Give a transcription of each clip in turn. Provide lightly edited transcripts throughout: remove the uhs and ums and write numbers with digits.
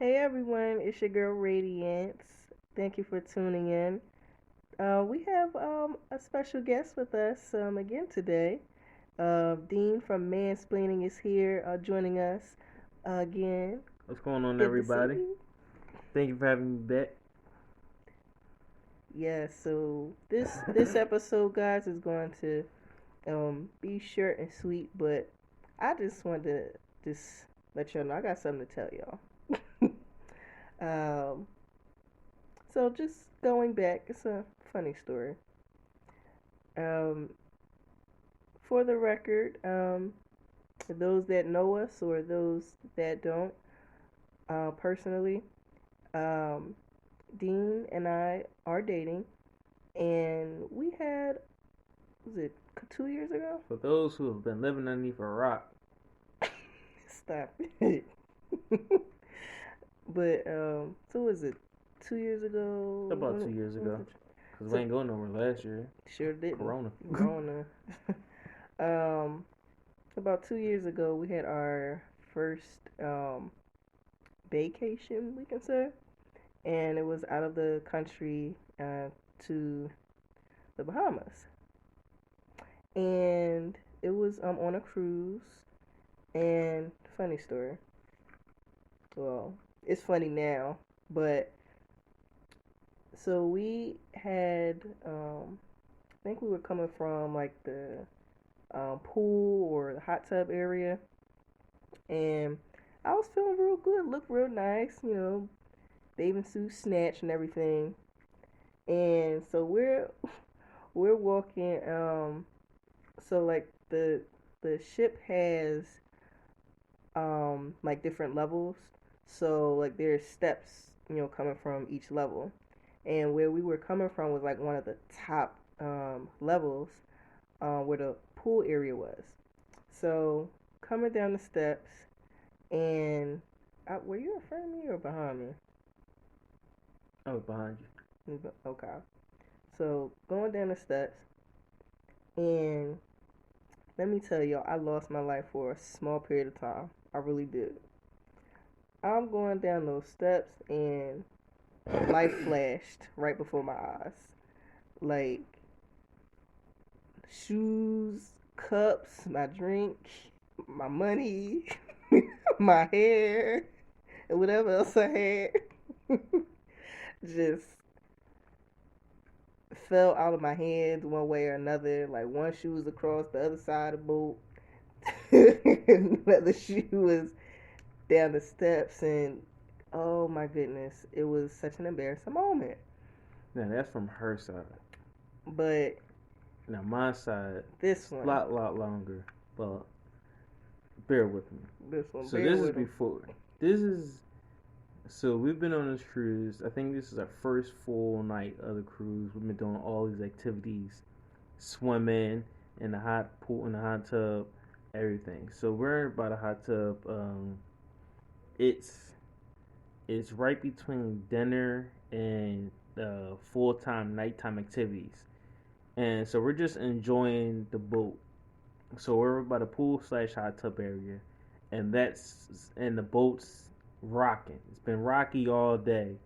Hey everyone, it's your girl Radiance. Thank you for tuning in. We have a special guest with us again today. Dean from Mansplaining is here joining us again. What's going on, Good to see everybody? you. Thank you for having me back. Yeah, so this episode, guys, is going to be short and sweet, but I just wanted to just let y'all know I got something to tell y'all. um, so just going back, it's a funny story. Um, for the record, those that know us or those that don't, personally, um, Dean and I are dating, and we had, was it 2 years ago? For those who have been living underneath a rock, Stop it. But so was it 2 years ago? about 2 years When was ago, it? because we So ain't going nowhere last year. sure didn't. Corona. Rona. um, about 2 years ago, we had our first vacation, we can say, and it was out of the country to the Bahamas, and it was on a cruise. And funny story. Well, it's funny now, but so we had I think we were coming from like the pool or the hot tub area, and I was feeling real good, looked real nice, bathing suit snatch and everything. And so we're walking. So like the ship has like different levels. So like there's steps, coming from each level. And where we were coming from was like one of the top levels where the pool area was. So coming down the steps, and were you in front of me or behind me? I was behind Okay. So going down the steps, and let me tell y'all, I lost my life for a small period of time. I really did. I'm going down those steps, and life flashed right before my eyes. Like shoes, cups, my drink, my money, my hair, and whatever else I had just fell out of my hands one way or another. Like one shoe was across the other side of the boat, another shoe was down the steps, and oh my goodness, it was such an embarrassing moment. you. Now that's from her side. But Now my side, this it's a one, lot longer, but bear with me. this one, So bear this is with him. before. This is so we've been on this cruise. I think this is our first full night of the cruise. We've been doing all these activities, swimming in the hot pool, in the hot tub, everything. So we're by the hot tub. It's it's right between dinner and full time nighttime activities, and so we're just enjoying the boat. So we're by the pool slash hot tub area, and the boat's rocking. It's been rocky all day,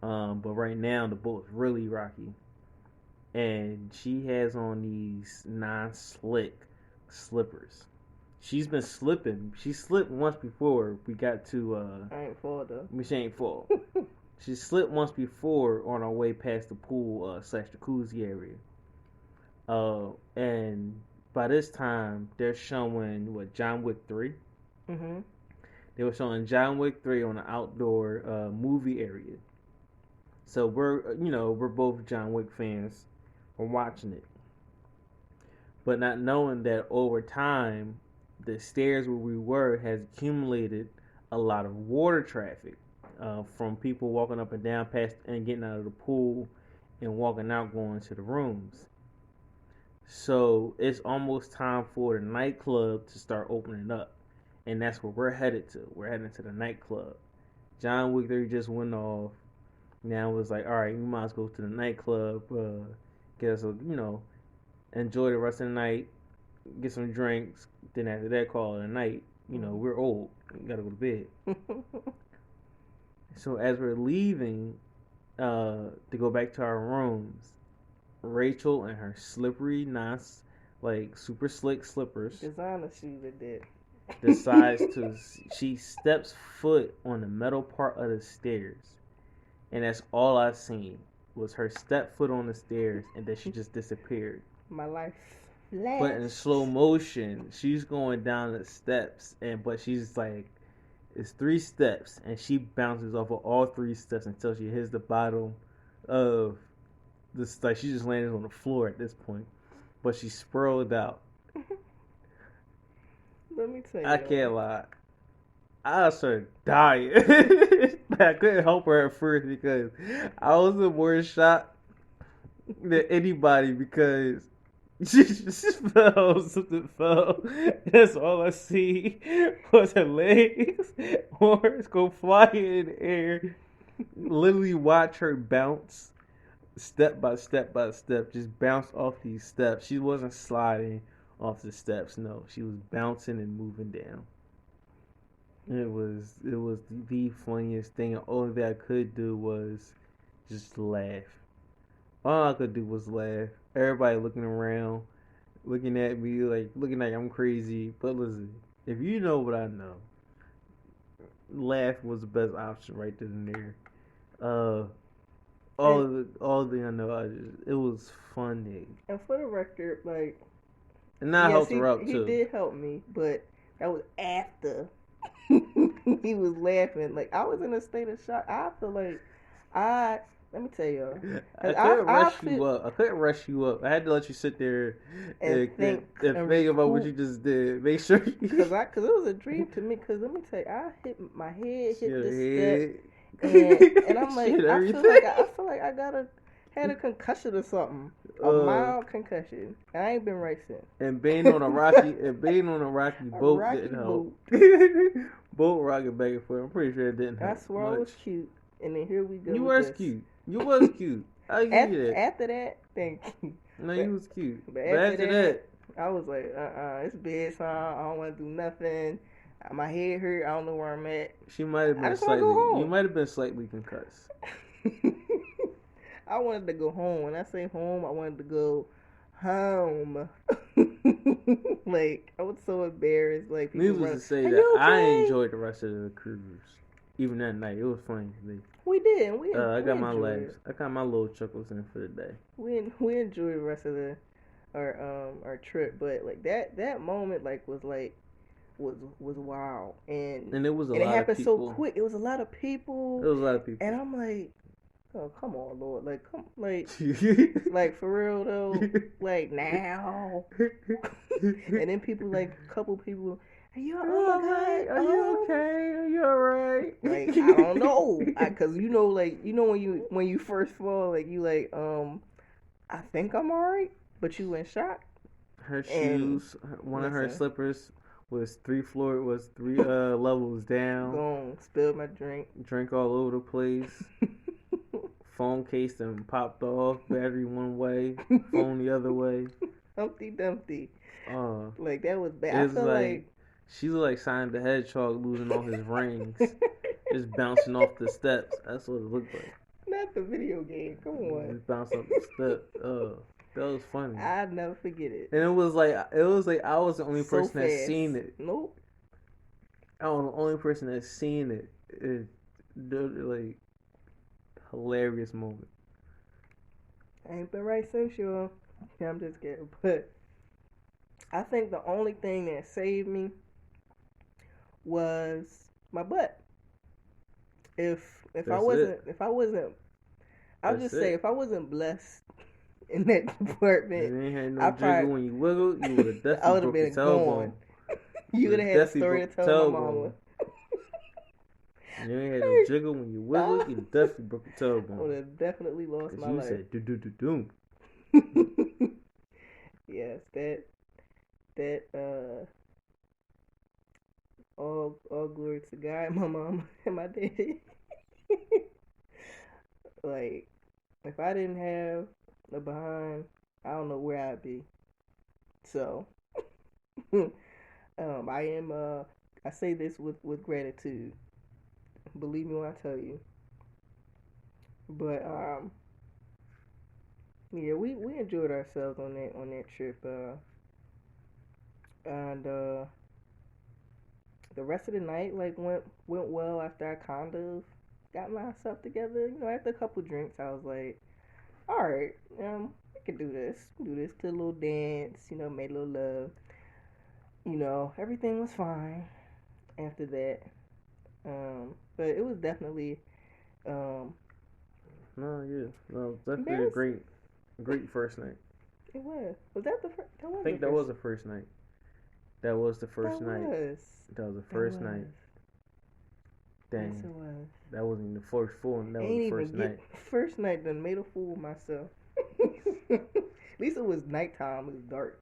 but right now the boat's really rocky, and she has on these non-slick slippers. She's been slipping. She slipped once before. We got to I ain't fall though. she ain't fall. She slipped once before on our way past the pool slash jacuzzi area. And by this time they're showing what John Wick 3. Mhm. They were showing John Wick 3 on the outdoor movie area. So we're both John Wick fans. We're watching it, but not knowing that over time the stairs where we were has accumulated a lot of water traffic from people walking up and down past and getting out of the pool and walking out going to the rooms. So it's almost time for the nightclub to start opening up, and that's where we're headed to. We're heading to the nightclub. John Wick 3 just went off. Now it's like, all right, we might as well go to the nightclub, get us enjoy the rest of the night, get some drinks. Then after that, call it a night. We're old. We gotta go to bed. So as we're leaving to go back to our rooms, Rachel and her slippery, nice, like super slick slippers Designer shoes at that. decides to. She steps foot on the metal part of the stairs, and that's all I seen was her step foot on the stairs, and then she just disappeared. My life But in flashed. slow motion, she's going down the steps, but she's like, it's 3 steps, and she bounces off of all 3 steps until she hits the bottom of this. Like she just landed on the floor at this point, but she sprawled out. Let me tell you. I can't lie. I started dying. I couldn't help her at first because I was in more shock than anybody because she just fell. Something fell. That's all I see was her legs. Horns go flying in the air. Literally watch her bounce step by step by step. Just bounce off these steps. She wasn't sliding off the steps. No, she was bouncing and moving down. It was the funniest thing. The only thing I could do was just laugh. All I could do was laugh. Everybody looking around, looking at me looking like I'm crazy. But listen, if you know what I know, laugh was the best option right then and there. All the thing I know, it was funny. And for the record, like, And I helped her out he too. did help me, but that was after he was laughing. Like, I was in a state of shock. I feel like let me tell you, I couldn't rush you up. I couldn't rush you up. I had to let you sit there and think about what you just did. Make sure because it was a dream to me. Because let me tell you, I hit my head, hit the step, and I'm like, I feel like I had a concussion or something, a mild concussion, and I ain't been right since. And being on a rocky boat didn't help. Boat rocking back and forth. I'm pretty sure it didn't help. I swear I was cute, and then here we go. You was cute. You was cute. I give you that. After that, thank you. No, you was cute. But after that, I was like, it's bedtime. I don't want to do nothing. My head hurt. I don't know where I'm at. She might have been slightly. You might have been slightly concussed. I wanted to go home. When I say home, I wanted to go home. Like, I was so embarrassed. Like, people needless to say that I enjoyed the rest of the cruise. Even that night, it was funny to me. We did. I got my legs. I got my little chuckles in for the day. We enjoyed the rest of our trip, but like that moment was wild, and it was it happened so quick. It was a lot of people. And I'm like, oh, come on, Lord, like for real though, like now. And then people, like a couple people, oh my God, are you okay? Are you alright? Like, I don't know, cause when you first fall, like you like I think I'm alright, but you in shock. Her shoes, one of her slippers was 3 levels down. Gone, spilled my drink all over the place. Phone case and popped off. Battery one way, phone the other way. Humpty Dumpty. Like that was bad. I feel like she looked like Sonic the Hedgehog losing all his rings, just bouncing off the steps. That's what it looked like. Not the video game. Come on. Just bounce off the steps. That was funny. I'd never forget it. And it was like I was the only person that's seen it. Nope. I was the only person that's seen it. It's like hilarious moment. I ain't been right since, y'all. Yeah, I'm just kidding. But I think the only thing that saved me was my butt. If I wasn't blessed in that department, you ain't had no jiggle when you wiggled, you would have definitely broke your tailbone. You would have had a story to tell my mama. You ain't had no jiggle when you wiggled, you definitely broke your tailbone. I would have definitely lost my life. You said do. Yes, that all glory to God, my mom and my daddy. Like, if I didn't have a behind, I don't know where I'd be. So, I say this with gratitude. Believe me when I tell you. But yeah, we enjoyed ourselves on that trip. And the rest of the night like went well after I kind of got myself together. You know, after a couple drinks, I was like, all right, we can do this. Do this to a little dance. You know, made a little love. You know, everything was fine after that. But it was definitely um No, yeah, no, definitely a embarrassing. great first night. It was. Was that the first? That I was the think that first. was the first night. That was the That first night. was. That was the That first night. was. Yes, Dang, it was. that wasn't even the first full. That was Ain't the even first get night. first night done made a fool of myself. At least it was nighttime. It was dark,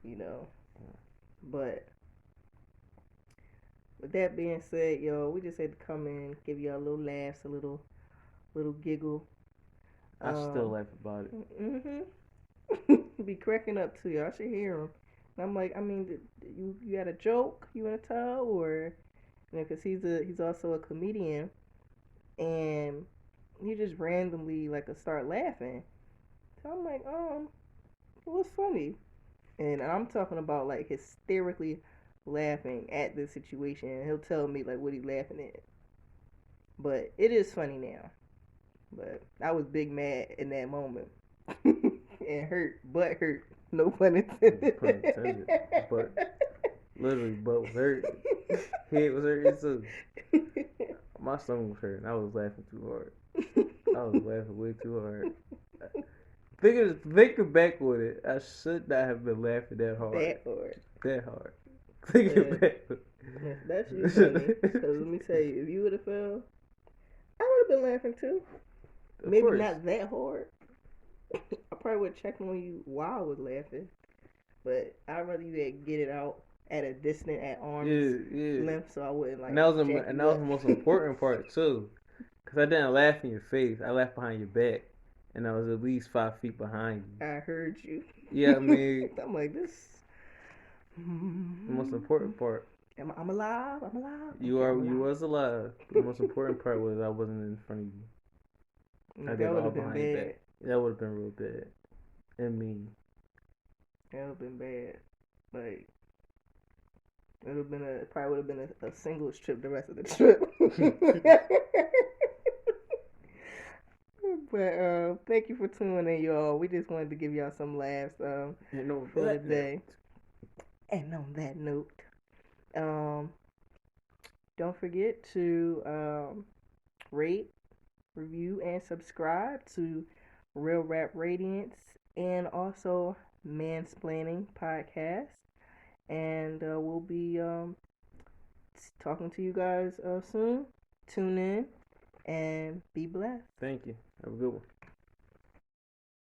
you know. But with that being said, yo, we just had to come in, give y'all a little laughs, a little giggle. I still Um, laugh about it. mhm. Be cracking up to you. I should hear him. And I'm like, I mean, you got a joke you want to tell, or you know, because he's also a comedian, and he just randomly like start laughing. So I'm like, it was funny, and I'm talking about like hysterically laughing at the situation. And he'll tell me like what he's laughing at, but it is funny now. But I was big mad in that moment. And hurt, butt hurt. No pun intended. Pun intended. But literally, butt was hurt. Head was hurt too. My stomach was hurting. I was laughing too hard. I was laughing way too hard. Thinking back with it, I should not have been laughing that hard. That hard. That hard. Thinking But back. that's you funny. Because let me tell you, if you would have fell, I would have been laughing too. Of Maybe course. not that hard. I probably would have checked on you while I was laughing. But I'd rather you get it out at a distant, at arm's Yeah, yeah. length, so I wouldn't And like that was jack and that you was up. the most important part too, because I didn't laugh in your face. I laughed behind your back, and I was at least 5 feet behind you. I heard you. Yeah, I mean, I'm like this. the most important part. I'm alive. I'm alive. You Okay, are I'm you alive. was alive. The most important part was I wasn't in front of you. I did That it would all have been behind your bad. back. That would have been real bad and mean. That would have been bad. Like it would have been probably would have been a singles trip the rest of the trip. But thank you for tuning in, y'all. We just wanted to give y'all some laughs And on for the that note, day. And on that note, um, don't forget to rate, review, and subscribe to Real Rap Radiance and also Mansplaining podcast. And we'll be talking to you guys soon. Tune in and be blessed. thank you. Have a good one.